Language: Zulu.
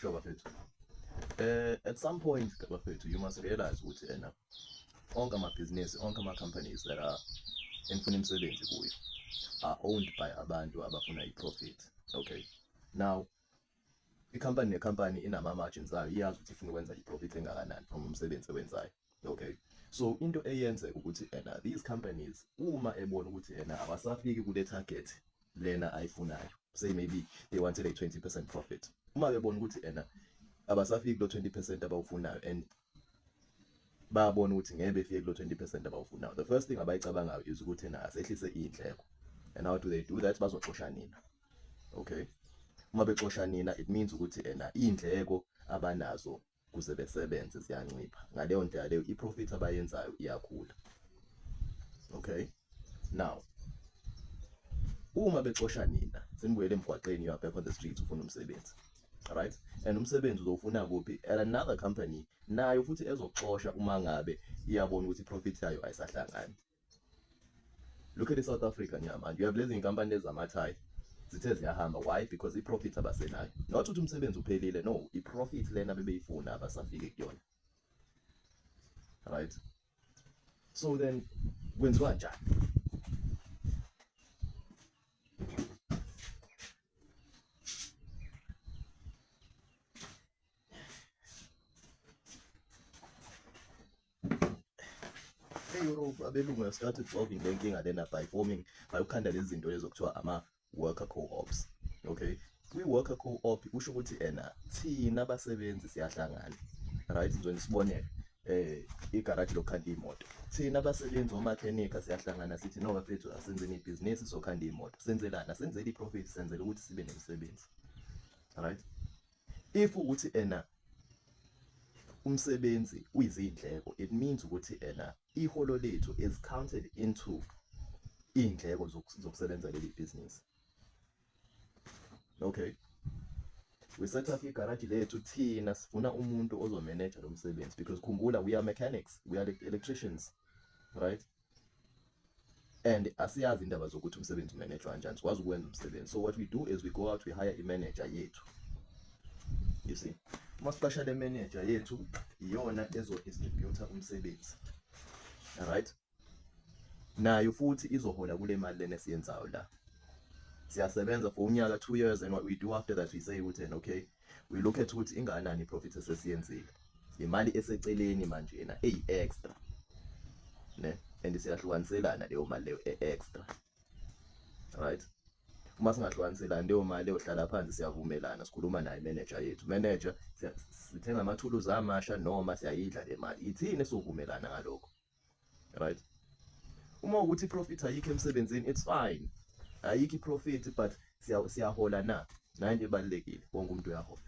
Sure bafethu. At some point bafethu, you must realize ukuthi onke amabhizinisi, onke ama-companies that are enfuna imisebenzi kuyo are owned by abantu abafuna i-profit. Okay. Now, ikhampani nekhampani inama-margins ayo, iyazi ukuthi ifuna ukwenza i-profit engakanani from umsebenzi ewenzayo. Okay. So into eyenzeka ukuthi these companies uma ebona ukuthi abasafiki kule target lena ayifunayo, say maybe they wanted a 20% profit. Uma bebona ukuthi abasafiki kulo 20% abawufunayo and babona ukuthi ngeke befike kulo 20% abawufunayo, the first thing abayicabangayo is ukuthi asehlise iy'ndleko. And how do they do that? Bazoxosha nina. Okay. Uma bexosha nina, it means ukuthi iy'ndleko abanazo kuze besebenze ziyancipha. Ngaleyo ndlela leyo i-profit abayenzayo iyakhula. Okay. Now, uma bexosha nina, senibuyele emgwaqeni, you are back on the streets ufuna umsebenzi. Right? And umsebenzi uzofuna kuphi? And another company nayo futhi ezoxosha uma ngabe iyabona ukuthi i-profit yayo ayisahlangani. Look at South Africa nyama. You have lezi inkampani ezamathaya zithe ziyahamba. Why? Because i-profit abasenayo. Not ukuthi umsebenzi uphelile, no, i-profit lena bebeyifuna abasafike kuyona. Right? So then kwenziwa njani? E-Europe abelungu started solving le nkinga lena by ukhanda lezi zinto lezo kuthiwa ama-worker co-ops. Okay. Kwi-worker co-op usho ukuthi thina abasebenzi siyahlangana. Right? Ngizweni isibonelo, igaraji lokukhanda iy'moto. Thina abasebenzi omakhenika siyahlangana sithi no bafethu asenzeni ibhizinisi sokhanda iy'moto. Senzelana, senzela i-profit, senzela ukuthi sibe nemisebenzi. Right? If ukuthi umsebenzi uyizindleko, it means ukuthi iholo lethu is counted into iy'ndleko zokusebenza leli business. Okay. We set up igaraji lethu, thina sifuna umuntu ozomanage lo msebenzi because khumbula, we are mechanics, we are electricians, right? And asiyazi indaba zokuthi umsebenzi umanage kanjani, sikwazi ukwenza umsebenzi. So what we do is we go out, we hire i-manager yethu. You see, masiqasha le manager yethu iyona ezo-distributor umsebenzi. Alright? Nayo futhi izohola kule mali lena esiyenzayo la. Siyasebenza for unyaka 2 years, and what we do after that we say ukuthi okay, we look at ukuthi inganani profit esesiyenzile. Imali eseceleni manje extra. Ne? And siyahlukaniselana leyo mali leyo extra. Alright? Uma singahlukaniselana leyo mali eyohlala phansi siyavumelana, sikhuluma naye manager yethu. Manager, sithenga amathuluzi amasha noma siyayidla le mali. Ithini esivumelana ngalokho. Right? Uma ukuthi profit ayikho emsebenzini, it's fine. Ayikho profit but siyahola na. Nayo into ebalekile, wonke umuntu uyahola.